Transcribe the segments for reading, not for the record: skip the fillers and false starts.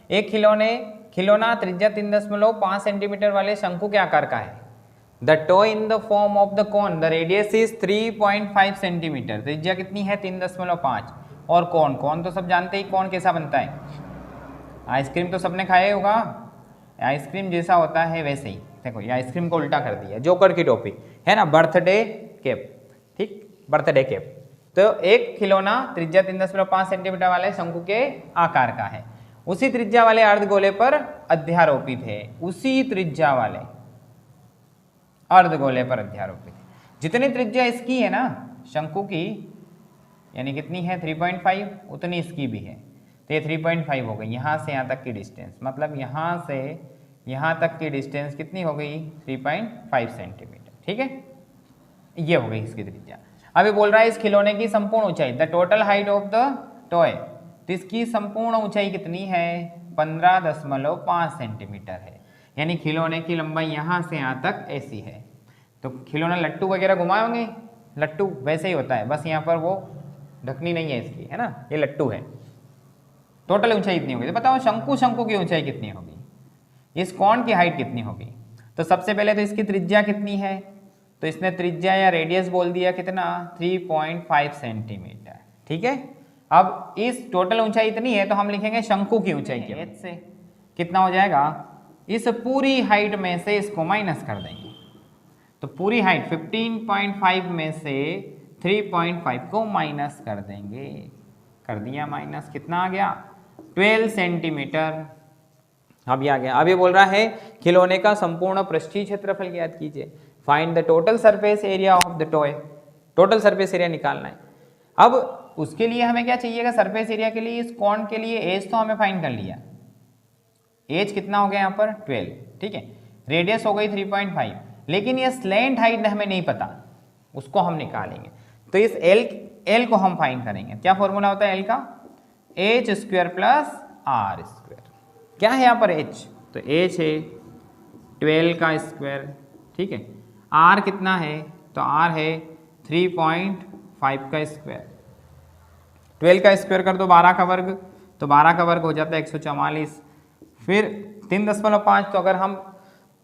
एक खिलौना त्रिज्या 3.5 सेंटीमीटर वाले शंकु के आकार का है। The toy in the form of the cone the radius is 3.5 centimetre, त्रिज्या कितनी है 3.5। और कौन तो सब जानते ही कौन कैसा बनता है, आइसक्रीम तो सबने खाया ही होगा, आइसक्रीम जैसा होता है वैसे ही। देखो ये आइसक्रीम को उल्टा कर दिया, जोकर की टोपी है ना, बर्थडे केप, ठीक, बर्थडे केप। तो एक खिलौना त्रिज्या 3.5 सेंटीमीटर वाले शंकु के आकार का है, उसी त्रिज्या वाले अर्धगोले पर अध्यारोपित है, उसी त्रिज्या वाले अर्धगोले पर अध्यारोपित है। जितनी त्रिज्या इसकी है ना शंकु की, यानी कितनी है 3.5, उतनी इसकी भी है। तो ये 3.5 हो गई, यहाँ से यहाँ तक की डिस्टेंस, मतलब यहाँ से यहाँ तक की डिस्टेंस कितनी हो गई 3.5 सेंटीमीटर, ठीक है, ये हो गई इसकी त्रिज्या। अभी बोल रहा है इस खिलौने की संपूर्ण ऊंचाई, the total height of the toy, तो इसकी संपूर्ण ऊंचाई कितनी है 15.5 सेंटीमीटर है, यानी खिलौने की लंबाई यहाँ से यहाँ तक ऐसी है। तो खिलौना लट्टू वगैरह घुमाए होंगे, लट्टू वैसे ही होता है, बस यहाँ पर वो ढकनी नहीं है इसकी, है ना, ये लट्टू है। टोटल ऊंचाई इतनी होगी, तो बताओ शंकु की ऊंचाई कितनी होगी, इस कॉन की हाइट कितनी होगी। तो सबसे पहले तो इसकी त्रिज्या कितनी है, तो इसने त्रिज्या या रेडियस बोल दिया कितना 3.5 सेंटीमीटर, ठीक है। अब इस टोटल ऊंचाई इतनी है तो हम लिखेंगे शंकु की ऊंचाई के एच से कितना हो जाएगा, इस पूरी हाइट में से इसको माइनस कर देंगे। तो पूरी हाइट 15.5 में से 3.5 को माइनस कर देंगे, कर दिया माइनस, कितना आ गया 12 सेंटीमीटर। अब ये आ गया। अब ये बोल रहा है खिलौने का संपूर्ण पृष्ठीय क्षेत्रफल ज्ञात कीजिए, find the total surface area of the toy, total surface area निकालना है। अब उसके लिए हमें क्या चाहिएगा, सरफेस एरिया के लिए इस कॉन के लिए एज तो हमें फाइंड कर लिया, एज कितना हो गया यहाँ पर 12, ठीक है, रेडियस हो गई 3.5, लेकिन ये स्लैंट हाइट हमें नहीं पता, उसको हम निकालेंगे। तो इस एल को हम फाइंड करेंगे। क्या फॉर्मूला होता है एल का, H square plus R square. क्या है यहाँ पर एच, तो एच है 12 का स्क्वायर, ठीक है, आर कितना है, तो आर है 3.5 का स्क्वायर, 12 का स्क्वायर कर दो 12 का वर्ग, तो 12 का वर्ग हो जाता है 144, फिर 3.5, तो अगर हम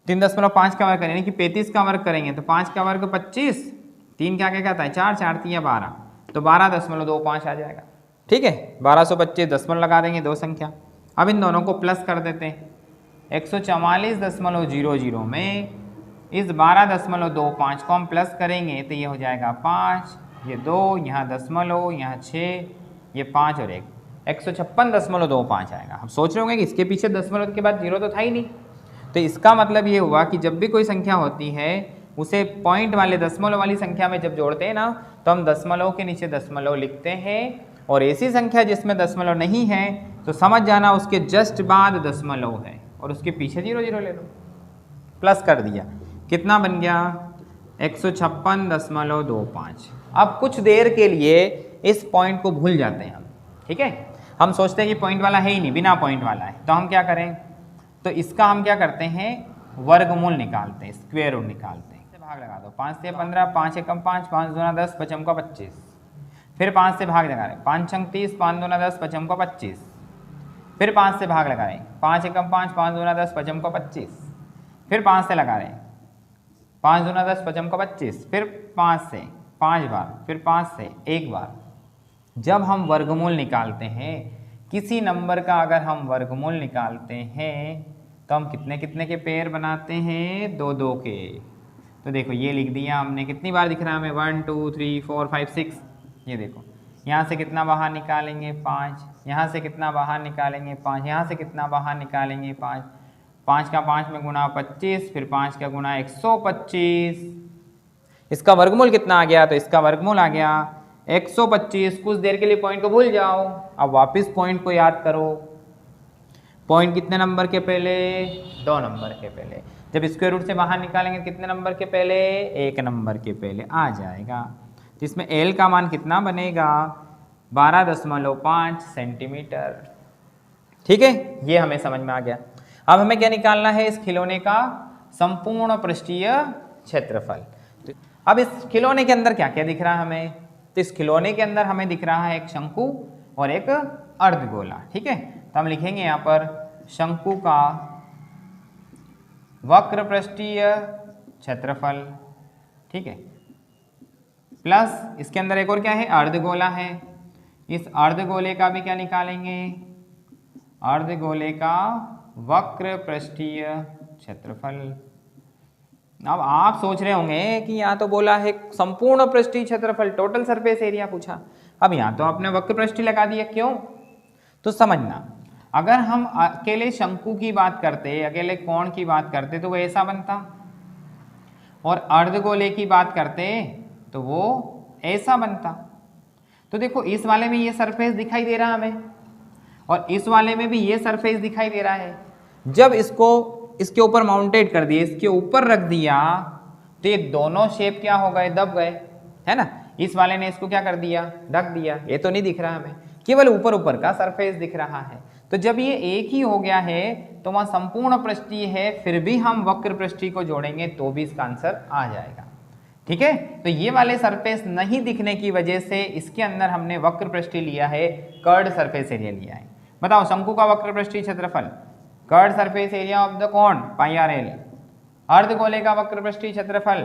3.5 का वर्ग करें यानी कि 35 का वर्ग करेंगे तो 5 का वर्ग 25, 3 क्या क्या कहता है 4, 4 3 12, तो 12.25 आ जाएगा, ठीक है। 1225 दशमलव लगा देंगे, दो संख्या। अब इन दोनों को प्लस कर देते हैं, 144.00 में इस 12.25 को हम प्लस करेंगे तो ये हो जाएगा 5, ये 2, यहाँ दशमलव, यहाँ 6, ये 5 और 1, 156.25 आएगा। हम सोच रहे होंगे कि इसके पीछे दशमलव के बाद जीरो तो था ही नहीं, तो इसका मतलब ये हुआ कि जब भी कोई संख्या होती है उसे पॉइंट वाले दशमलव वाली संख्या में जब जोड़ते हैं ना, तो हम दशमलव के नीचे दशमलव लिखते हैं, और ऐसी संख्या जिसमें दशमलव नहीं है तो समझ जाना उसके जस्ट बाद दशमलव है और उसके पीछे 00 ले लो, प्लस कर दिया, कितना बन गया 156.25। अब कुछ देर के लिए इस पॉइंट को भूल जाते हैं हम, ठीक है, हम सोचते हैं कि पॉइंट वाला है ही नहीं, बिना पॉइंट वाला है, तो हम क्या करें, तो इसका हम क्या करते हैं वर्गमूल निकालते हैं, स्क्वायर रूट निकालते हैं, भाग लगा दो, 5 से 15, 5 एकम 5, 5 दूना 10, 5 का 25, फिर 5 से भाग लगा रहे, 5 छंग 30, 5 दूना 10, 5 का 25, फिर 5 से भाग लगा रहे, 5 एकम 5, 5 दूना 10, 5 का 25, फिर 5 से लगा रहे, 5 दूना 10, 5 का 25, फिर 5 से 5 बार, फिर 5 से 1 बार। जब हम वर्गमूल निकालते हैं किसी नंबर का, अगर हम वर्गमूल निकालते हैं तो हम कितने कितने के पेयर बनाते हैं, 2 2 के। तो देखो ये लिख दिया हमने, कितनी बार दिख रहा है हमें 1 2 3 4 5 6, ये देखो यहाँ से कितना बाहर निकालेंगे 5, यहाँ से कितना बाहर निकालेंगे 5, यहाँ से कितना बाहर निकालेंगे 5, 5 का 5 में गुणा 25, फिर 5 का गुणा 125, इसका वर्गमूल कितना आ गया, तो इसका वर्गमूल आ गया 125। कुछ देर के लिए पॉइंट को भूल जाओ, अब वापस पॉइंट को याद करो, पॉइंट कितने नंबर के पहले, 2 नंबर के पहले, जब स्क्वायर रूट से बाहर निकालेंगे कितने नंबर के पहले, 1 नंबर के पहले आ जाएगा। तो इसमें एल का मान कितना बनेगा 12.5 सेंटीमीटर, ठीक है, ये हमें समझ में आ गया। अब हमें क्या निकालना है, इस खिलौने का संपूर्ण पृष्ठीय क्षेत्रफल। अब इस खिलौने के अंदर क्या क्या दिख रहा है हमें, तो इस खिलौने के अंदर हमें दिख रहा है एक शंकु और एक अर्धगोला, ठीक है। तो हम लिखेंगे यहाँ पर शंकु का वक्र पृष्ठीय क्षेत्रफल, ठीक है, प्लस इसके अंदर एक और क्या है, अर्धगोला है, इस अर्धगोले का भी क्या निकालेंगे, अर्धगोले का वक्र पृष्ठीय क्षेत्रफल। अब आप सोच रहे होंगे कि यहाँ तो बोला है संपूर्ण पृष्ठीय क्षेत्रफल, टोटल सरफेस एरिया पूछा, अब यहाँ तो आपने वक्र पृष्ठीय लगा दिया, क्यों? तो समझना, अगर हम अकेले शंकु की बात करते, अकेले कोण की बात करते तो वो ऐसा बनता, और अर्धगोले की बात करते तो वो ऐसा बनता। तो देखो इस वाले में ये सरफेस दिखाई दे रहा हमें, और इस वाले में भी ये सरफेस दिखाई दे रहा है। जब इसको इसके ऊपर माउंटेड कर दिए, इसके ऊपर रख दिया, तो ये दोनों शेप क्या हो गए, दब गए, है ना। इस वाले ने इसको क्या कर दिया, ढक दिया, ये तो नहीं दिख रहा हमें, केवल ऊपर ऊपर का सरफेस दिख रहा है। तो जब ये एक ही हो गया है तो वहाँ संपूर्ण पृष्ठीय है, फिर भी हम वक्र पृष्ठीय को जोड़ेंगे तो भी इसका आंसर आ जाएगा, ठीक है। तो ये वाले सरफेस नहीं दिखने की वजह से इसके अंदर हमने वक्र पृष्ठीय लिया है, कर्ड सरफेस एरिया लिया है। बताओ शंकु का वक्र पृष्ठीय क्षेत्रफल, curved surface area of the cone pi r l, अर्धगोले का वक्र पृष्ठीय क्षेत्रफल,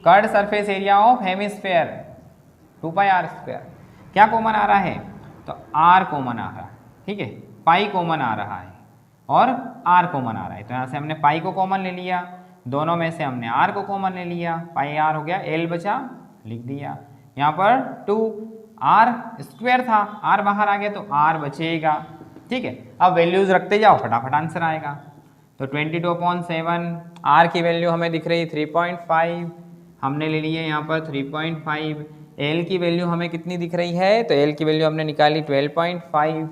curved surface area of hemisphere 2 pi r square. क्या कॉमन आ रहा है, तो आर कॉमन आ रहा है, ठीक है, पाई कॉमन आ रहा है और आर कॉमन आ रहा है। तो यहाँ से हमने पाई को कॉमन ले लिया, दोनों में से हमने आर को कॉमन ले लिया, पाई आर हो गया, एल बचा, लिख दिया। यहाँ पर 2 आर स्क्वायर था, आर बाहर आ गया तो आर बचेगा, ठीक है। अब वैल्यूज रखते जाओ, फटाफट आंसर आएगा। तो 22/7, आर की वैल्यू हमें दिख रही 3.5, हमने ले लिया यहाँ पर 3.5। एल की वैल्यू हमें कितनी दिख रही है, तो एल की वैल्यू हमने निकाली 12.5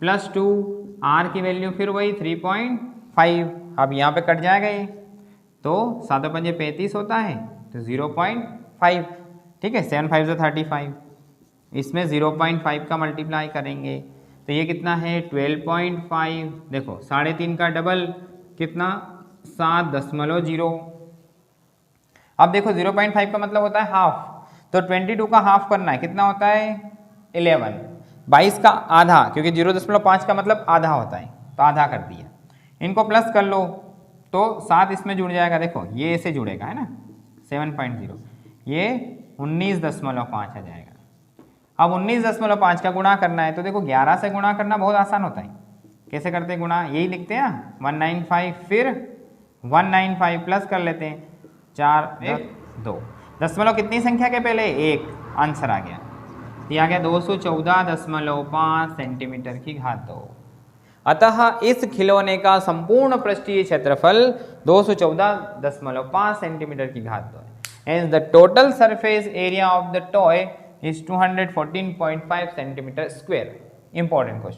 प्लस 2, आर की वैल्यू फिर वही 3.5। अब यहाँ पे कट जाएगा ये, तो 7 पंजे 35 होता है, तो 0.5, ठीक है, 7 5 से 35, इसमें 0.5 का मल्टीप्लाई करेंगे तो ये कितना है 12.5। देखो 3.5 का डबल कितना 7.0। अब देखो 0.5 का मतलब होता है हाफ, तो 22 का हाफ करना है, कितना होता है 11। 22 का आधा, क्योंकि 0.5 का मतलब आधा होता है, तो आधा कर दिया। इनको प्लस कर लो तो 7 इसमें जुड़ जाएगा, देखो ये ऐसे जुड़ेगा, है ना, 7.0, ये 19.5 आ जाएगा। अब 19.5 का गुणा करना है, तो देखो 11 से गुणा करना बहुत आसान होता है। कैसे करते हैं गुणा, यही लिखते हैं 195, फिर 195 प्लस कर लेते हैं 4 1 2, दशमलव कितनी संख्या के पहले 1, आंसर आ गया, ये आ गया 214.5 सेंटीमीटर की घात 2। अतः इस खिलौने का संपूर्ण पृष्ठीय क्षेत्रफल 214.5 सेंटीमीटर की घात 2 है। Hence the total surface area of the toy is 214.5 centimeter square. Important question.